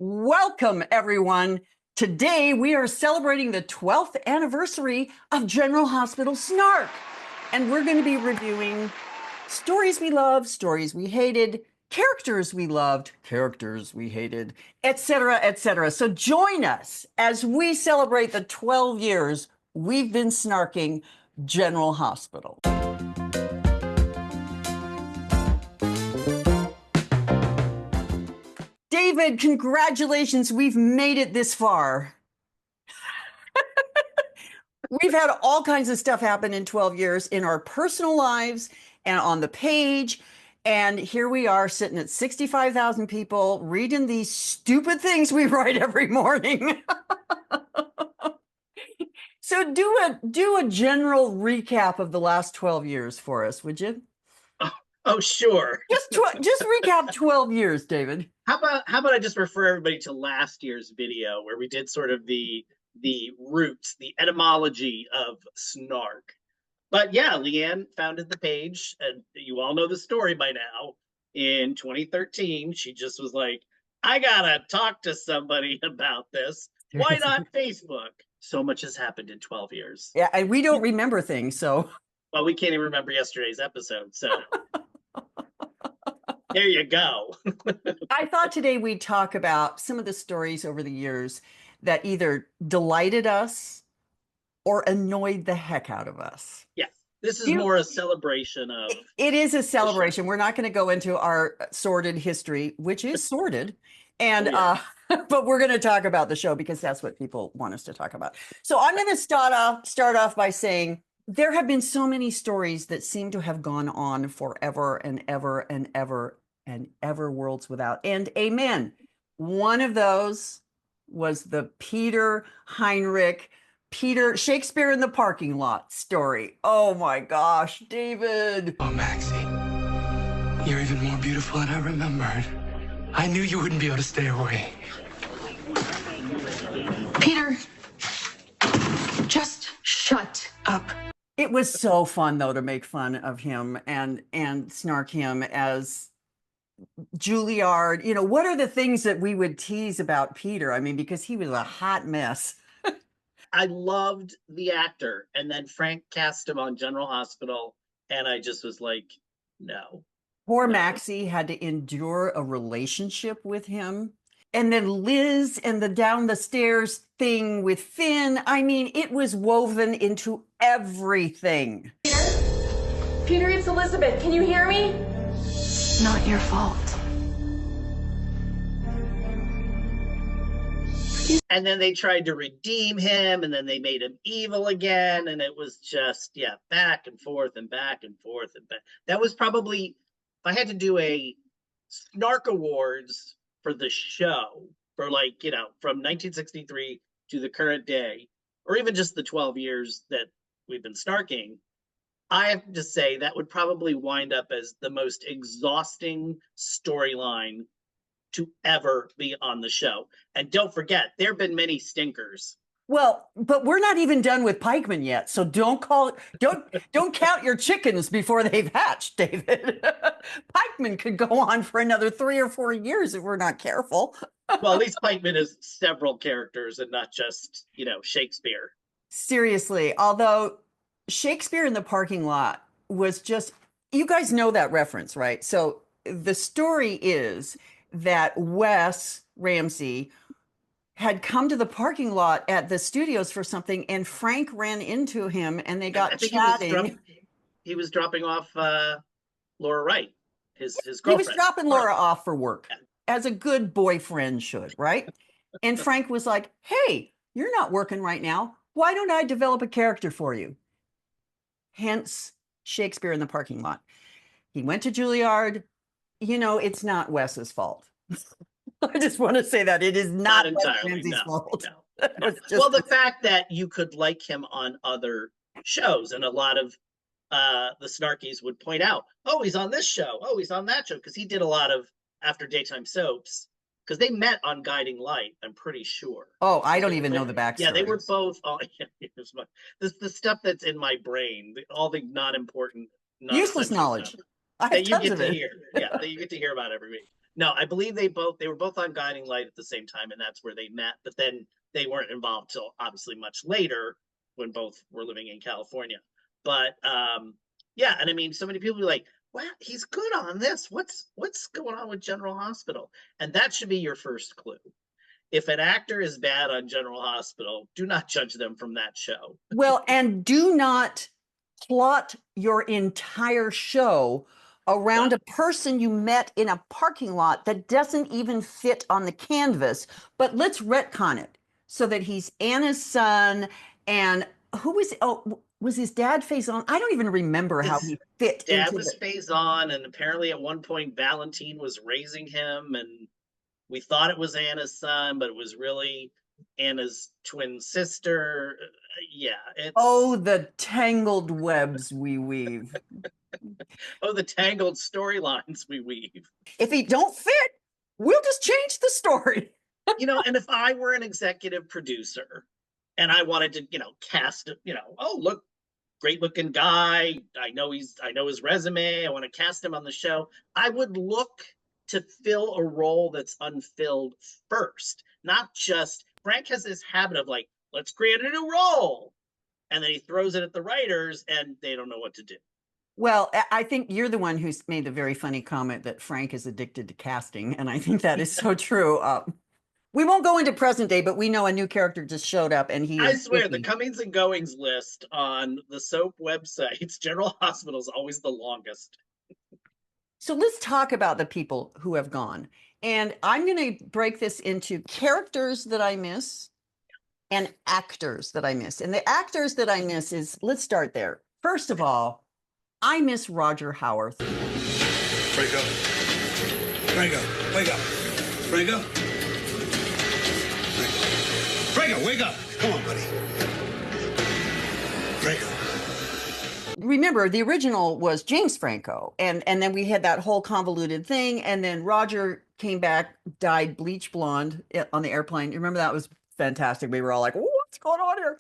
Welcome, everyone. Today, we are celebrating the 12th anniversary of General Hospital Snark. And we're going to be reviewing stories we loved, stories we hated, characters we loved, characters we hated, etc., etc. So join us as we celebrate the 12 years we've been snarking General Hospital. David, congratulations. We've made it this far. We've had all kinds of stuff happen in 12 years in our personal lives and on the page. And here we are sitting at 65,000 people reading these stupid things we write every morning. So do a general recap of the last 12 years for us, would you? Oh, sure. Just recap 12 years, David. How about I just refer everybody to last year's video where we did sort of the roots, the etymology of Snark. But yeah, Lianne founded the page, and you all know the story by now. In 2013, she just was like, I gotta talk to somebody about this. Why not Facebook? So much has happened in 12 years. Yeah, and we don't remember things, so. Well, we can't even remember yesterday's episode, so. There you go. I thought today we'd talk about some of the stories over the years that either delighted us or annoyed the heck out of us. Yeah, this is more a celebration of... It is a celebration. We're not going to go into our sordid history, which is sordid. And but we're going to talk about the show because that's what people want us to talk about. So I'm going to start off by saying there have been so many stories that seem to have gone on forever and ever and ever and ever, worlds without end. Amen. One of those was the Peter Shakespeare in the parking lot story. Oh my gosh, David. Oh, Maxie, you're even more beautiful than I remembered. I knew you wouldn't be able to stay away. Peter, just shut up. It was so fun, though, to make fun of him and snark him as Juilliard. You know, what are the things that we would tease about Peter? I mean, because he was a hot mess. I loved the actor, and then Frank cast him on General Hospital, and I just was like, no. Poor Maxie had to endure a relationship with him. And then Liz and the down the stairs thing with Finn. I mean, it was woven into everything. Peter, it's Elizabeth. Can you hear me? Not your fault. And then they tried to redeem him, and then they made him evil again, and it was just, yeah, back and forth and back and forth and back. That was probably, if I had to do a Snark Awards for the show, for like, you know, from 1963 to the current day, or even just the 12 years that we've been snarking, I have to say that would probably wind up as the most exhausting storyline to ever be on the show. And don't forget, there have been many stinkers. Well, but we're not even done with Pikeman yet, so don't count your chickens before they've hatched, David. Pikeman could go on for another 3 or 4 years if we're not careful. Well, at least Pikeman is several characters and not just, you know, Shakespeare. Seriously, although Shakespeare in the parking lot was just, you guys know that reference, right? So the story is that Wes Ramsey had come to the parking lot at the studios for something, and Frank ran into him, and they got chatting. He was dropping off Laura Wright, his girlfriend. He was dropping Laura off for work, as a good boyfriend should, right? And Frank was like, hey, you're not working right now. Why don't I develop a character for you? Hence, Shakespeare in the parking lot. He went to Juilliard. You know, it's not Wes's fault. I just want to say that it is not entirely Wes fault. No. Well, the fact that you could like him on other shows, and a lot of the Snarkies would point out, oh, he's on this show, oh, he's on that show, because he did a lot of after daytime soaps, because they met on Guiding Light, I'm pretty sure. Oh, I don't even know the backstory. Yeah, they were both. Oh, yeah, the stuff that's in my brain, all the not important, useless knowledge. That you get to hear. Yeah, that you get to hear about every week. No, I believe they were both on Guiding Light at the same time, and that's where they met. But then they weren't involved till obviously much later when both were living in California. But yeah, and I mean, so many people be like, "Wow, he's good on this. What's going on with General Hospital?" And that should be your first clue. If an actor is bad on General Hospital, do not judge them from that show. Well, and do not plot your entire show around a person you met in a parking lot that doesn't even fit on the canvas, but let's retcon it so that he's Anna's son. And who was, was his dad Faison? I don't even remember how he fit Dad into was the, Faison, and apparently at one point Valentine was raising him, and we thought it was Anna's son, but it was really Anna's twin sister. Yeah, it's oh, the tangled webs we weave. the tangled storylines we weave. If he don't fit, we'll just change the story. And if I were an executive producer and I wanted to, cast, oh, look, great looking guy. I know his resume. I want to cast him on the show. I would look to fill a role that's unfilled first, not just Frank has this habit of like, let's create a new role. And then he throws it at the writers and they don't know what to do. Well, I think you're the one who's made the very funny comment that Frank is addicted to casting. And I think that is so true. We won't go into present day, but we know a new character just showed up and he I is swear, 50. the comings and goings list on the soap websites, General Hospital is always the longest. So let's talk about the people who have gone. And I'm going to break this into characters that I miss and actors that I miss. And the actors that I miss is, let's start there. First of all, I miss Roger Howarth. Franco. Franco, wake up. Franco. Franco, wake up. Come on, buddy. Franco. Remember, the original was James Franco, and then we had that whole convoluted thing, and then Roger came back, dyed bleach blonde on the airplane. You remember that was fantastic. We were all like, what's going on here?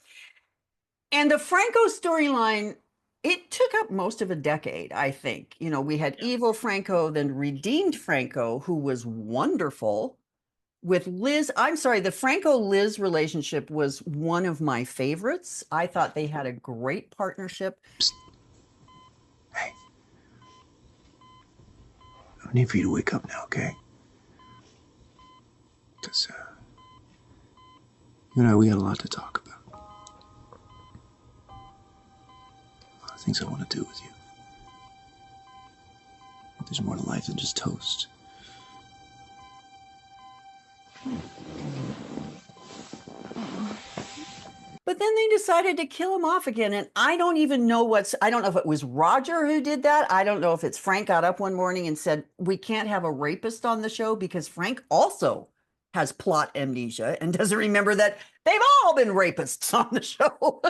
And the Franco storyline, it took up most of a decade, I think. We had evil Franco, then redeemed Franco, who was wonderful. With Liz, I'm sorry, the Franco-Liz relationship was one of my favorites. I thought they had a great partnership. Hey. I need for you to wake up now, okay? Because, you and I, we got a lot to talk about. A lot of things I want to do with you. There's more to life than just toast. But then they decided to kill him off again. And I don't even know I don't know if it was Roger who did that. I don't know if it's Frank got up one morning and said, we can't have a rapist on the show, because Frank also has plot amnesia and doesn't remember that they've all been rapists on the show.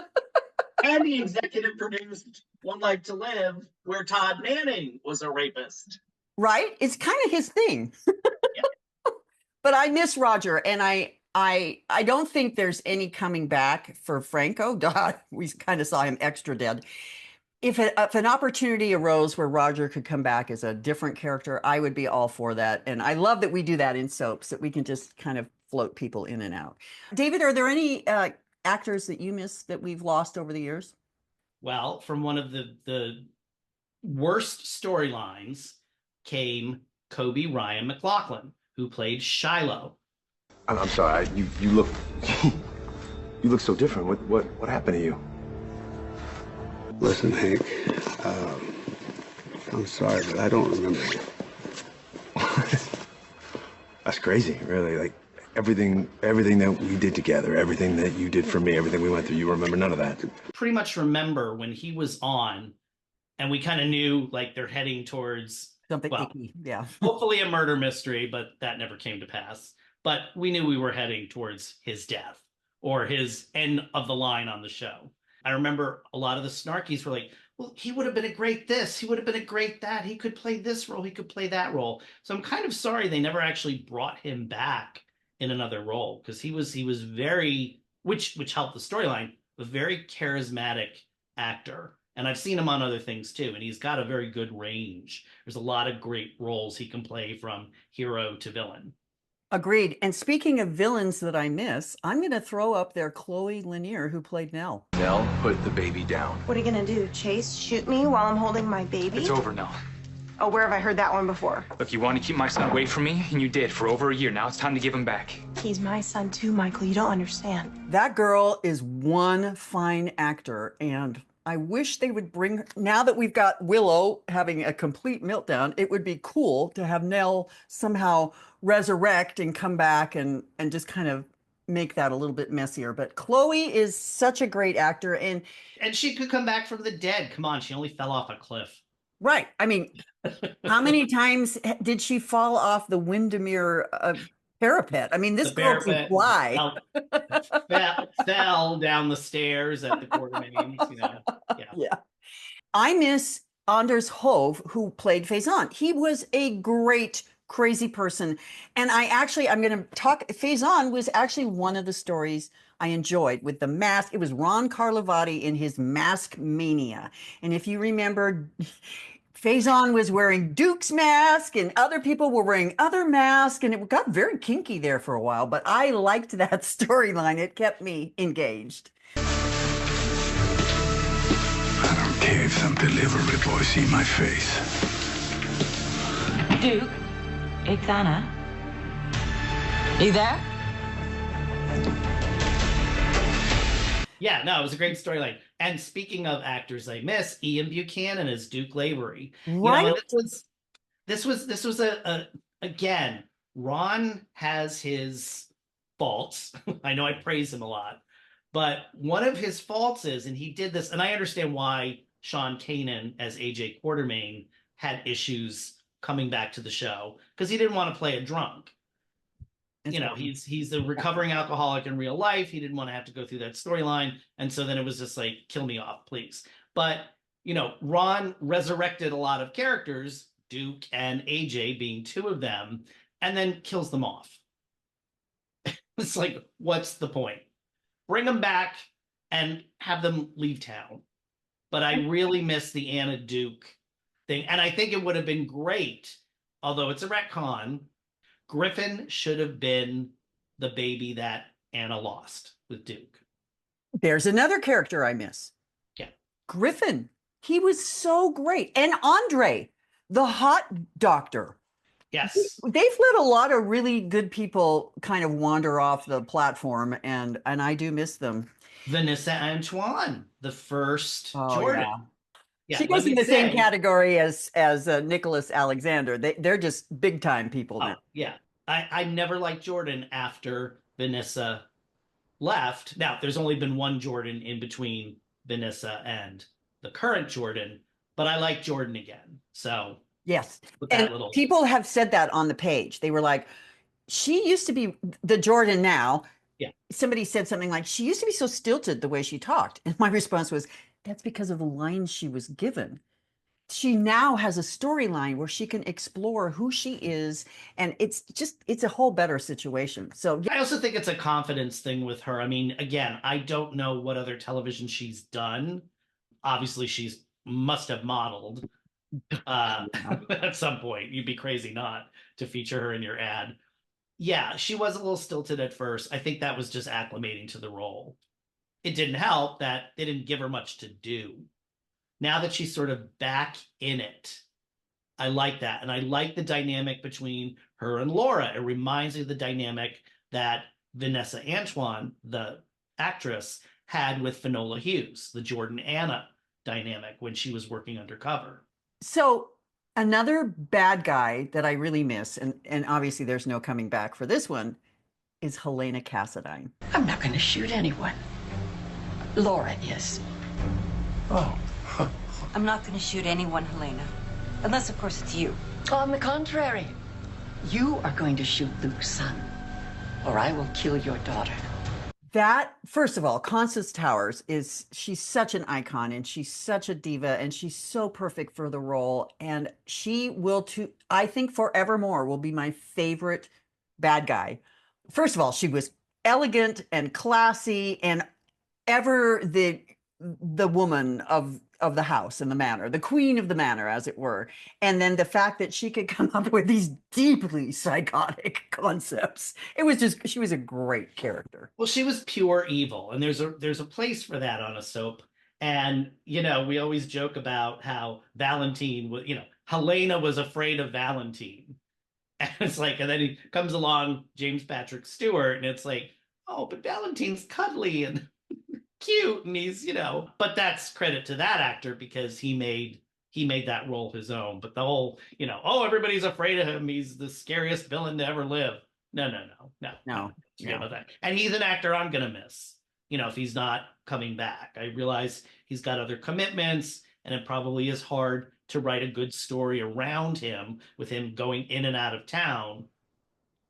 And he executive produced One Life to Live, where Todd Manning was a rapist. Right? It's kind of his thing. Yeah. But I miss Roger, and I don't think there's any coming back for Franco. We kind of saw him extra dead. If an opportunity arose where Roger could come back as a different character, I would be all for that. And I love that we do that in soaps, that we can just kind of float people in and out. David, are there any actors that you miss that we've lost over the years? Well, from one of the worst storylines came Kobe Ryan McLaughlin, who played Shiloh. I'm sorry. You look you look so different. What happened to you? Listen, Hank, I'm sorry, but I don't remember you. That's crazy, really. Like everything that we did together, everything that you did for me, everything we went through, you remember none of that. Pretty much remember when he was on, and we kind of knew like they're heading towards Something icky, yeah. hopefully a murder mystery, but that never came to pass. But we knew we were heading towards his death or his end of the line on the show. I remember a lot of the Snarkies were like, well, he would have been a great this. He would have been a great that. He could play this role. He could play that role. So I'm kind of sorry they never actually brought him back in another role, because he was very, which helped the storyline, a very charismatic actor. And I've seen him on other things too, and he's got a very good range. There's a lot of great roles he can play from hero to villain. Agreed. And speaking of villains that I miss, I'm going to throw up there Chloe Lanier, who played Nell. Nell, put the baby down. What are you gonna do? Chase? Shoot me while I'm holding my baby? It's over, Nell. Oh, where have I heard that one before? Look, you want to keep my son away from me, and you did for over a year. Now it's time to give him back. He's my son too, Michael. You don't understand. That girl is one fine actor, and I wish they would bring her. Now that we've got Willow having a complete meltdown, it would be cool to have Nell somehow resurrect and come back and just kind of make that a little bit messier. But Chloe is such a great actor, and she could come back from the dead. Come on, she only fell off a cliff. Right. I mean, how many times did she fall off the Windermere parapet? I mean, this girl can fly. Fell down the stairs at the Quartermaines. Yeah. I miss Anders Hove, who played Faison. He was a great crazy person. And I'm going to talk, Faison was actually one of the stories I enjoyed with the mask. It was Ron Carlivati in his Mask Mania. And if you remember, Faison was wearing Duke's mask and other people were wearing other masks, and it got very kinky there for a while, but I liked that storyline. It kept me engaged. I don't care if some delivery boy see my face. Duke, it's Anna. You there? Yeah, no, it was a great storyline. And speaking of actors I miss, Ian Buchanan as Duke Lavery. Right. You know, this was a again, Ron has his faults. I know I praise him a lot, but one of his faults is, and he did this, and I understand why Sean Kanan as AJ Quartermaine had issues coming back to the show, because he didn't want to play a drunk. You know, he's a recovering alcoholic in real life. He didn't want to have to go through that storyline. And so then it was just like, kill me off, please. But, you know, Ron resurrected a lot of characters, Duke and AJ being two of them, and then kills them off. It's like, what's the point? Bring them back and have them leave town. But I really miss the Anna Duke thing. And I think it would have been great, although it's a retcon, Griffin should have been the baby that Anna lost with Duke. There's another character I miss. Yeah. Griffin. He was so great. And Andre, the hot doctor. Yes. They've let a lot of really good people kind of wander off the platform, and I do miss them. Vanessa Antoine, the first Jordan. Yeah, she goes in the same category as Nicholas Alexander. They're just big time people now. Yeah, I never liked Jordan after Vanessa left. Now, there's only been one Jordan in between Vanessa and the current Jordan, but I like Jordan again. So yes, and people have said that on the page. They were like, she used to be the Jordan now. Yeah, somebody said something like, she used to be so stilted the way she talked, and my response was, that's because of the lines she was given. She now has a storyline where she can explore who she is, and it's a whole better situation. So I also think it's a confidence thing with her. I mean, again, I don't know what other television she's done. Obviously, she's must have modeled at some point. You'd be crazy not to feature her in your ad. Yeah, she was a little stilted at first. I think that was just acclimating to the role. It didn't help that they didn't give her much to do. Now that she's sort of back in it, I like that. And I like the dynamic between her and Laura. It reminds me of the dynamic that Vanessa Antoine, the actress, had with Finola Hughes, the Jordan Anna dynamic when she was working undercover. So another bad guy that I really miss, and obviously there's no coming back for this one, is Helena Cassadine. I'm not going to shoot anyone. Laura is. Oh. I'm not going to shoot anyone, Helena. Unless, of course, it's you. On the contrary, you are going to shoot Luke's son, or I will kill your daughter. That, first of all, Constance Towers she's such an icon, and she's such a diva, and she's so perfect for the role. And she will, I think, forevermore will be my favorite bad guy. First of all, she was elegant and classy and ever the woman of of the house and the manor, the queen of the manor, as it were. And then the fact that she could come up with these deeply psychotic concepts. It was just, she was a great character. Well, she was pure evil, and there's a place for that on a soap. And, you know, we always joke about how Valentine was, you know, Helena was afraid of Valentine. And it's like, and then he comes along, James Patrick Stewart, and it's like, oh, but Valentine's cuddly and cute, and he's, you know, but that's credit to that actor because he made that role his own. But the whole, you know, oh, everybody's afraid of him, he's the scariest villain to ever live. No. Forget about that. And he's an actor I'm gonna miss, you know, if he's not coming back. I realize he's got other commitments, and it probably is hard to write a good story around him with him going in and out of town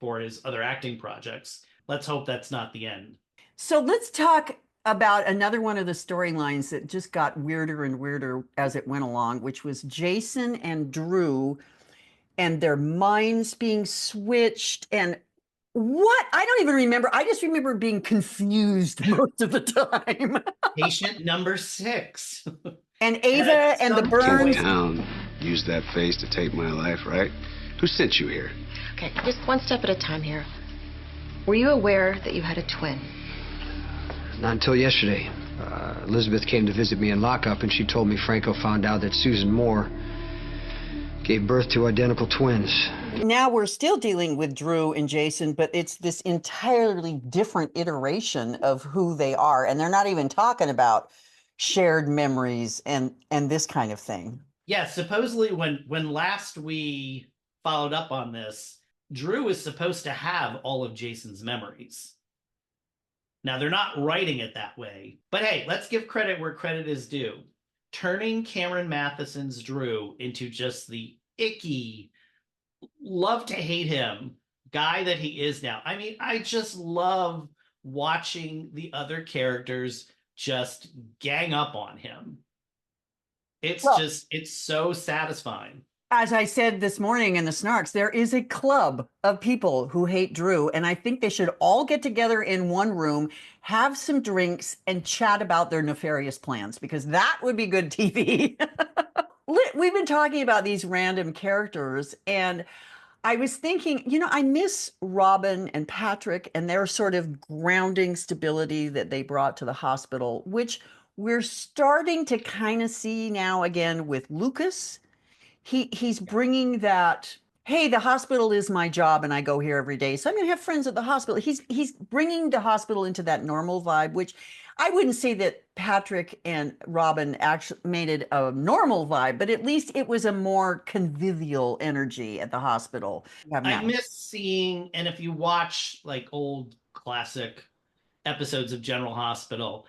for his other acting projects. Let's hope that's not the end. So let's talk about another one of the storylines that just got weirder and weirder as it went along, which was Jason and Drew and their minds being switched. And what? I don't even remember. I just remember being confused most of the time. Patient number 6. And Ava and the Burns. Town used that face to take my life, right? Who sent you here? Okay, just one step at a time here. Were you aware that you had a twin? Not until yesterday. Elizabeth came to visit me in lockup, and she told me Franco found out that Susan Moore gave birth to identical twins. Now we're still dealing with Drew and Jason, but it's this entirely different iteration of who they are. And they're not even talking about shared memories and this kind of thing. Yeah, supposedly when last we followed up on this, Drew is supposed to have all of Jason's memories. Now, they're not writing it that way. But hey, let's give credit where credit is due. Turning Cameron Matheson's Drew into just the icky, love to hate him guy that he is now. I mean, I just love watching the other characters just gang up on him. It's so satisfying. As I said this morning in the Snarks, there is a club of people who hate Drew, and I think they should all get together in one room, have some drinks, and chat about their nefarious plans, because that would be good TV. We've been talking about these random characters, and I was thinking, you know, I miss Robin and Patrick and their sort of grounding stability that they brought to the hospital, which we're starting to kind of see now again with Lucas. He's bringing that, hey, the hospital is my job and I go here every day, so I'm going to have friends at the hospital. He's bringing the hospital into that normal vibe, which I wouldn't say that Patrick and Robin actually made it a normal vibe, but at least it was a more convivial energy at the hospital. I miss seeing, and if you watch like old classic episodes of General Hospital,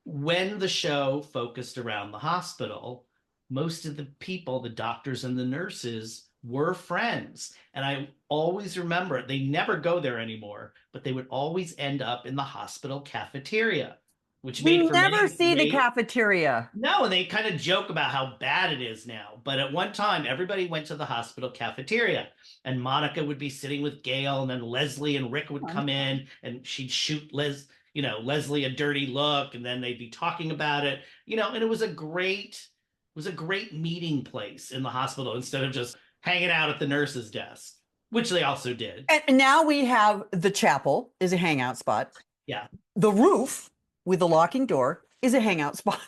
when the show focused around the hospital, most of the people, the doctors and the nurses, were friends. And I always remember it. They never go there anymore, but they would always end up in the hospital cafeteria, which we made for never see the cafeteria. No, and they kind of joke about how bad it is now. But at one time, everybody went to the hospital cafeteria, and Monica would be sitting with Gail, and then Leslie and Rick would come in, and she'd shoot Leslie a dirty look, and then they'd be talking about it, and it was a great meeting place in the hospital instead of just hanging out at the nurse's desk, which they also did. And now we have the chapel is a hangout spot. Yeah. The roof with the locking door is a hangout spot,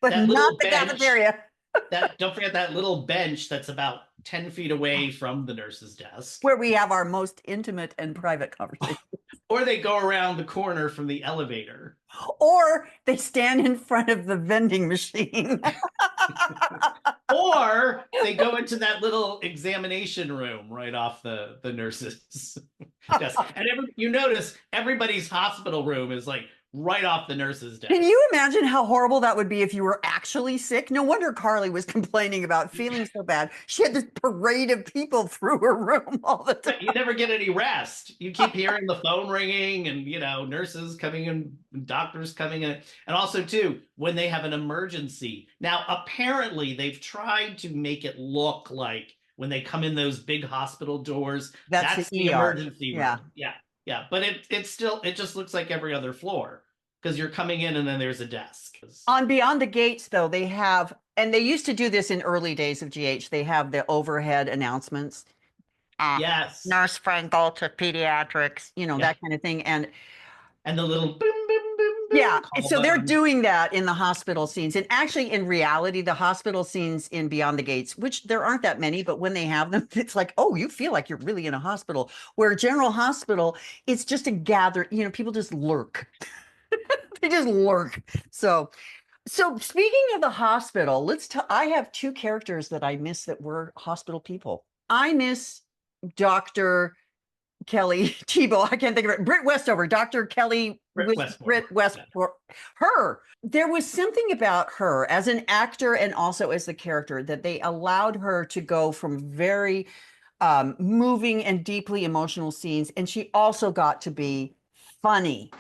but That not little the bench, cafeteria. Don't forget that little bench that's about 10 feet away from the nurse's desk. Where we have our most intimate and private conversation. Or they go around the corner from the elevator. Or they stand in front of the vending machine. Or they go into that little examination room right off the nurse's desk. And you notice everybody's hospital room is like right off the nurse's desk. Can you imagine how horrible that would be if you were actually sick? No wonder Carly was complaining about feeling so bad. She had this parade of people through her room all the time. You never get any rest. You keep hearing the phone ringing and, nurses coming in, doctors coming in. And also, too, when they have an emergency. Now, apparently, they've tried to make it look like when they come in those big hospital doors, that's the ER. emergency room. Yeah. But it just looks like every other floor. because you're coming in and then there's a desk. On Beyond the Gates, though, they have, and they used to do this in early days of GH, they have the overhead announcements. Yes. Nurse Frankel to pediatrics, that kind of thing. And the little boom, boom, boom, boom. Yeah. So they're doing that in the hospital scenes. And actually, in reality, the hospital scenes in Beyond the Gates, which there aren't that many, but when they have them, it's like, oh, you feel like you're really in a hospital. Where General Hospital, it's just a gather, people just lurk. They just lurk. So speaking of the hospital, I have two characters that I miss that were hospital people. I miss Dr. Kelly Tebow. I can't think of it. Britt Westover, Dr. Kelly Britt Westmore. Her. There was something about her as an actor and also as the character that they allowed her to go from very moving and deeply emotional scenes, and she also got to be funny.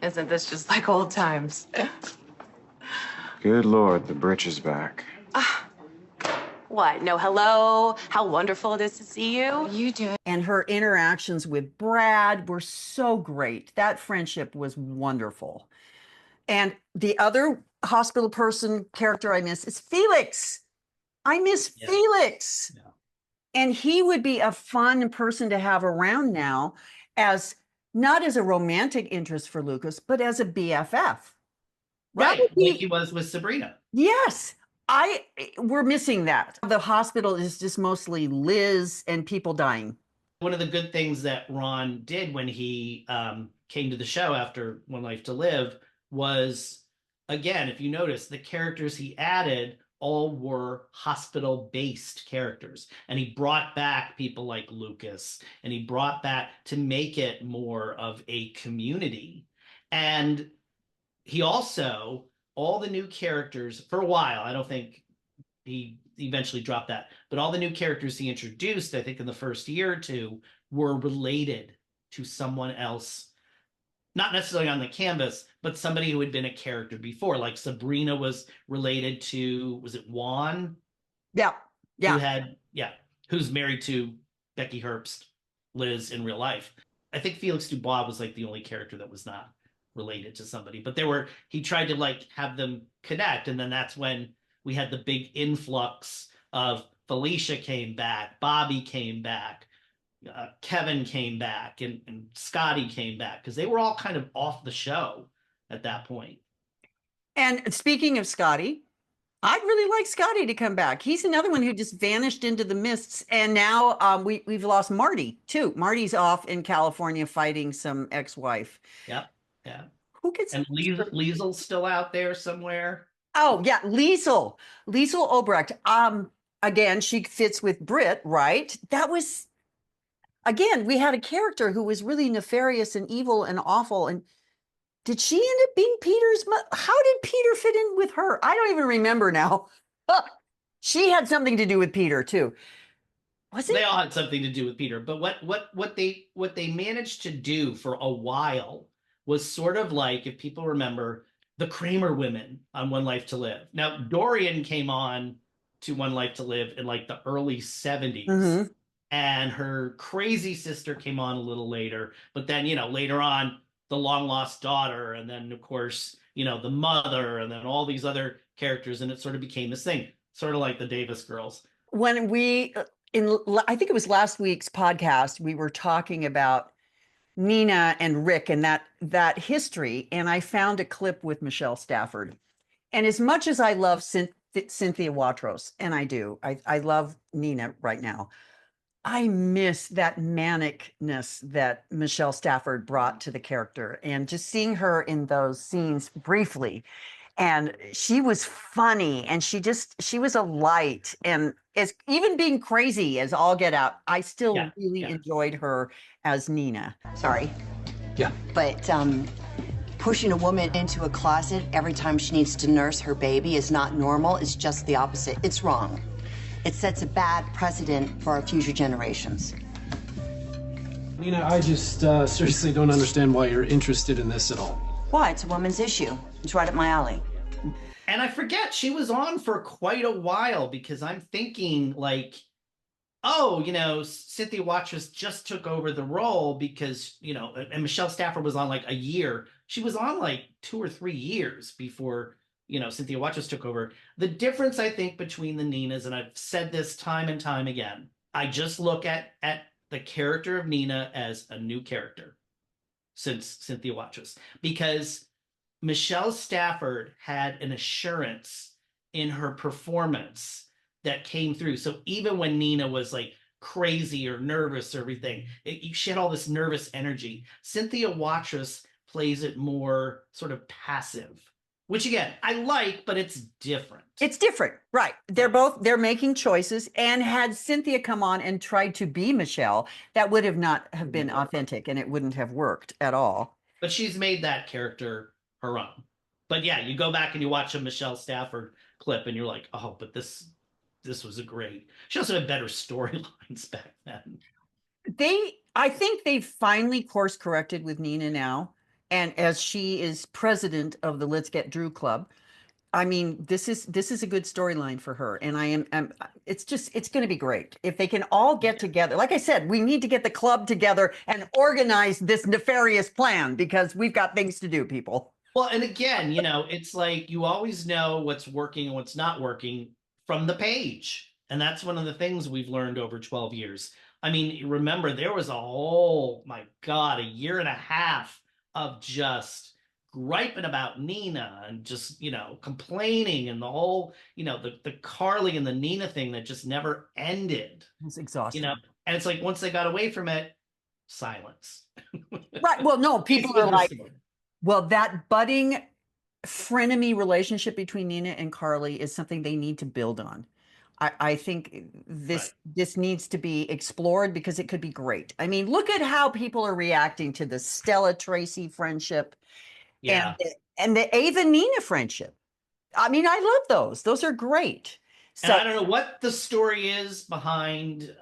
Isn't this just like old times? Good Lord, the britch is back. What? No hello? How wonderful it is to see you. You do. And her interactions with Brad were so great. That friendship was wonderful. And the other hospital person character I miss is Felix. I miss Felix. Yeah. And he would be a fun person to have around now, as not as a romantic interest for Lucas, but as a BFF. Right, like he was with Sabrina. Yes. We're missing that. The hospital is just mostly Liz and people dying. One of the good things that Ron did when he came to the show after One Life to Live was, again, if you notice, the characters he added all were hospital-based characters. And he brought back people like Lucas, and he brought back to make it more of a community. And he also, all the new characters, for a while, I don't think he eventually dropped that, but all the new characters he introduced, I think in the first year or two, were related to someone else, not necessarily on the canvas, but somebody who had been a character before. Like Sabrina was related to, was it Juan? Yeah. Who's married to Becky Herbst, Liz in real life. I think Felix Dubois was like the only character that was not related to somebody, but he tried to like have them connect. And then that's when we had the big influx of Felicia came back, Bobby came back, Kevin came back, and Scotty came back, because they were all kind of off the show at that point. And speaking of Scotty, I'd really like Scotty to come back. He's another one who just vanished into the mists. And now we've lost Marty too. Marty's off in California fighting some ex-wife. Yep. Yeah. Who gets and Liesel's still out there somewhere? Oh yeah, Liesel Obrecht. Again, she fits with Britt, right? That was, again, we had a character who was really nefarious and evil and awful. And did she end up being Peter's mother? How did Peter fit in with her? I don't even remember now. She had something to do with Peter too. They all had something to do with Peter. But what they managed to do for a while was sort of like, if people remember, the Kramer women on One Life to Live. Now, Dorian came on to One Life to Live in like the early 70s. Mm-hmm. And her crazy sister came on a little later. But then, later on, the long lost daughter. And then, of course, the mother, and then all these other characters. And it sort of became this thing, sort of like the Davis girls. When I think it was last week's podcast, we were talking about Nina and Rick and that history, and I found a clip with Michelle Stafford. And as much as I love Cynthia Watros, and I do, I love Nina right now, I miss that manicness that Michelle Stafford brought to the character, and just seeing her in those scenes briefly. And she was funny, and she was a light, and as even being crazy as all get out, I still really enjoyed her as Nina. Sorry. Yeah. But pushing a woman into a closet every time she needs to nurse her baby is not normal. It's just the opposite. It's wrong. It sets a bad precedent for our future generations. Nina, I just seriously don't understand why you're interested in this at all. Why? It's a woman's issue. It's right up my alley. And I forget, she was on for quite a while, because I'm thinking like oh, Cynthia Watros just took over the role because, and Michelle Stafford was on like a year. She was on like 2 or 3 years before, Cynthia Watros took over. The difference, I think, between the Ninas, and I've said this time and time again, I just look at the character of Nina as a new character since Cynthia Watros, because Michelle Stafford had an assurance in her performance that came through. So even when Nina was like crazy or nervous or everything, she had all this nervous energy. Cynthia Watros plays it more sort of passive, which again, I like, but it's different. It's different, right? They're making choices, and had Cynthia come on and tried to be Michelle, that would have not have been authentic, and it wouldn't have worked at all. But she's made that character her own. But yeah, you go back and you watch a Michelle Stafford clip and you're like, oh, but this was a great. She also had better storylines back then. I think they've finally course corrected with Nina now. And as she is president of the Let's Get Drew Club, I mean, this is a good storyline for her. And it's going to be great if they can all get together. Like I said, we need to get the club together and organize this nefarious plan, because we've got things to do, people. Well, and again, it's like you always know what's working and what's not working from the page. And that's one of the things we've learned over 12 years. I mean, remember, there was a year and a half of just griping about Nina and just, complaining, and the whole, the Carly and the Nina thing that just never ended. It's exhausting. And it's like, once they got away from it, silence. Right. Well, no, people are like, well, that budding frenemy relationship between Nina and Carly is something they need to build on. I think this needs to be explored, because it could be great. I mean, look at how people are reacting to the Stella Tracy friendship, and the Ava Nina friendship. I mean, I love those. Those are great. So, and I don't know what the story is behind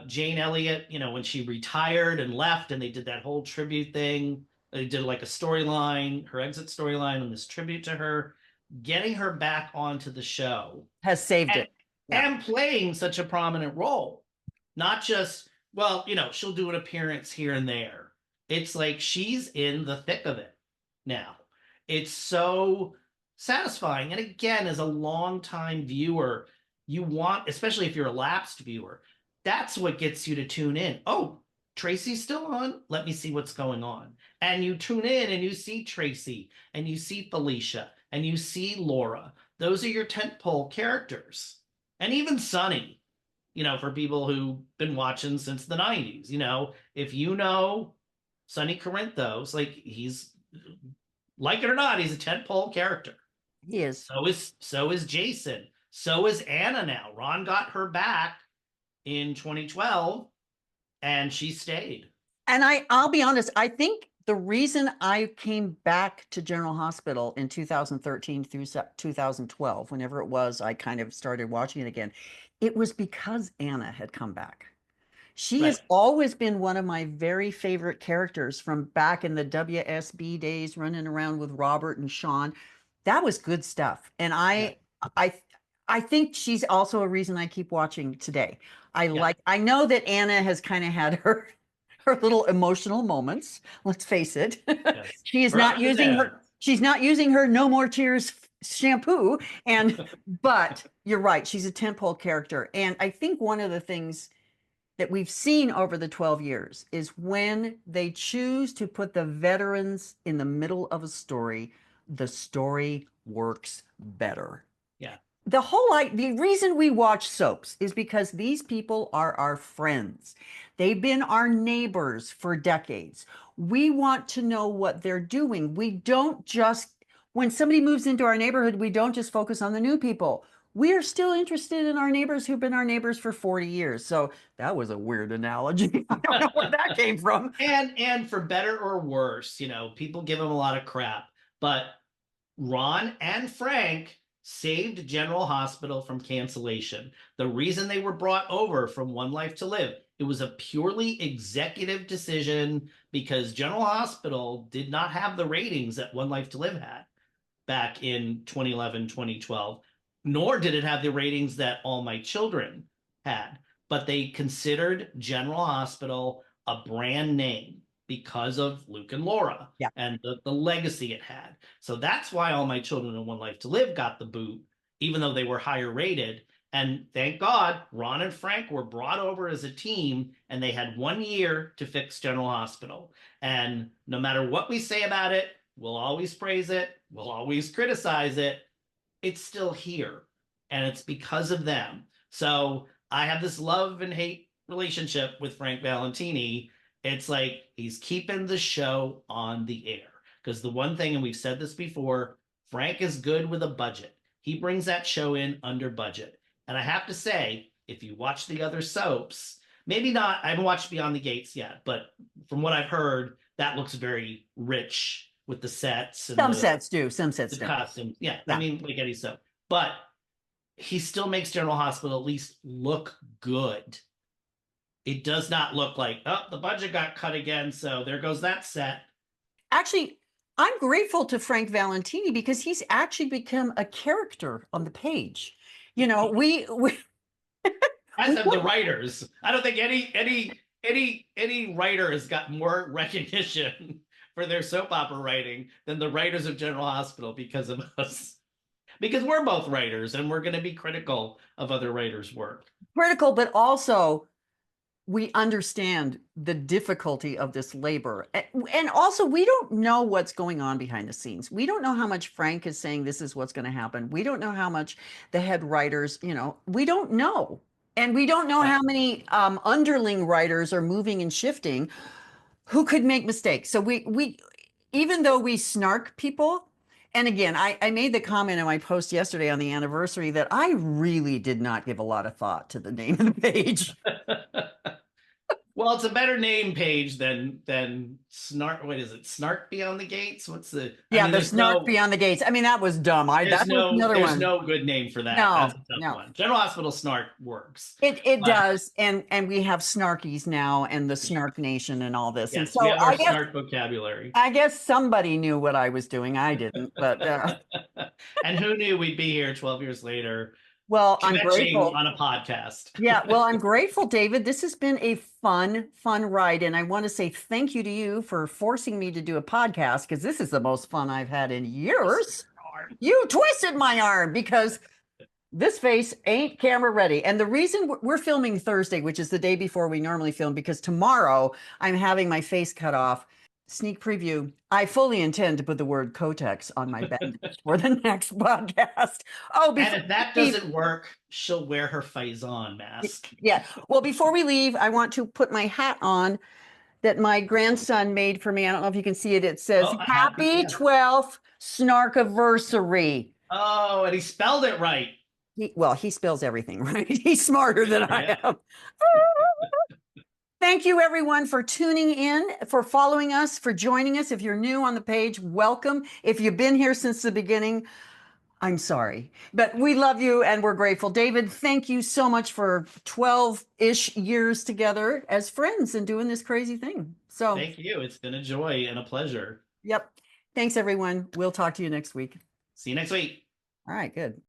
Jane Elliott, when she retired and left, and they did that whole tribute thing. They did like a storyline, her exit storyline, and this tribute to her. Getting her back onto the show has saved it. And playing such a prominent role. Not just, she'll do an appearance here and there. It's like she's in the thick of it now. It's so satisfying. And again, as a longtime viewer, you want, especially if you're a lapsed viewer, that's what gets you to tune in. Oh, Tracy's still on? Let me see what's going on. And you tune in and you see Tracy, and you see Felicia, and you see Laura. Those are your tentpole characters. And even Sonny, for people who've been watching since the 90s, if Sonny Corinthos, like, he's, like it or not, he's a tentpole character. He is. So is Jason. So is Anna now. Ron got her back in 2012, and she stayed. And I'll be honest, I think the reason I came back to General Hospital in 2013 through 2012, whenever it was, I kind of started watching it again. It was because Anna had come back. She has always been one of my very favorite characters from back in the WSB days, running around with Robert and Sean. That was good stuff. And I think she's also a reason I keep watching today. I know that Anna has kind of had her little emotional moments. Let's face it. Yes. She's not using her No More Tears shampoo. But you're right. She's a tentpole character. And I think one of the things that we've seen over the 12 years is when they choose to put the veterans in the middle of a story, the story works better. Yeah. The reason we watch soaps is because these people are our friends. They've been our neighbors for decades. We want to know what they're doing. We don't just, when somebody moves into our neighborhood, we don't just focus on the new people. We are still interested in our neighbors who've been our neighbors for 40 years. So that was a weird analogy. I don't know where that came from. And for better or worse, people give them a lot of crap, but Ron and Frank saved General Hospital from cancellation. The reason they were brought over from One Life to Live, it was a purely executive decision because General Hospital did not have the ratings that One Life to Live had back in 2011, 2012, nor did it have the ratings that All My Children had. but they considered General Hospital a brand name because of Luke and Laura and the legacy it had. So that's why All My Children and One Life to Live got the boot, even though they were higher rated. And thank God, Ron and Frank were brought over as a team, and they had 1 year to fix General Hospital. And no matter what we say about it, we'll always praise it, we'll always criticize it, it's still here. And it's because of them. So I have this love and hate relationship with Frank Valentini. It's like he's keeping the show on the air. Because the one thing, and we've said this before, Frank is good with a budget. He brings that show in under budget. And I have to say, if you watch the other soaps, maybe not, I haven't watched Beyond the Gates yet, but from what I've heard, that looks very rich with the sets. And some sets do. The costumes. Yeah, I mean, like any soap. But he still makes General Hospital at least look good. It does not look like, oh, the budget got cut again, so there goes that set. Actually, I'm grateful to Frank Valentini because he's actually become a character on the page. You know, we as have the writers. I don't think any writer has got more recognition for their soap opera writing than the writers of General Hospital because of us. Because we're both writers and we're going to be critical of other writers' work. Critical, but also we understand the difficulty of this labor. And also, we don't know what's going on behind the scenes. We don't know how much Frank is saying this is what's going to happen. We don't know how much the head writers, we don't know. And we don't know how many underling writers are moving and shifting who could make mistakes. So we even though we snark people, and again, I made the comment in my post yesterday on the anniversary that I really did not give a lot of thought to the name of the page. Well, it's a better name page than Snark. What is it? Snark Beyond the Gates? What's the? The Snark Beyond the Gates. I mean, that was dumb. That was another one. There's no good name for that. No, that's a tough one. General Hospital Snark works. It does, and we have Snarkies now, and the Snark Nation, and all this. Yes, and so we have our Snark vocabulary. I guess somebody knew what I was doing. I didn't, but. And who knew we'd be here 12 years later? Well, I'm grateful on a podcast. Yeah, well, I'm grateful, David. This has been a fun ride. And I want to say thank you to you for forcing me to do a podcast, because this is the most fun I've had in years. You twisted my arm because this face ain't camera ready. And the reason we're filming Thursday, which is the day before we normally film, because tomorrow I'm having my face cut off. Sneak preview. I fully intend to put the word Kotex on my bandage for the next podcast. Oh, and if that doesn't work, she'll wear her Faison mask. Yeah. Well, before we leave, I want to put my hat on that my grandson made for me. I don't know if you can see it. It says, Happy 12th Snarkiversary. Oh, and he spelled it right. He spells everything right. He's smarter than I am. Thank you, everyone, for tuning in, for following us, for joining us. If you're new on the page, welcome. If you've been here since the beginning, I'm sorry. But we love you and we're grateful. David, thank you so much for 12-ish years together as friends and doing this crazy thing. So thank you. It's been a joy and a pleasure. Yep. Thanks, everyone. We'll talk to you next week. See you next week. All right, good.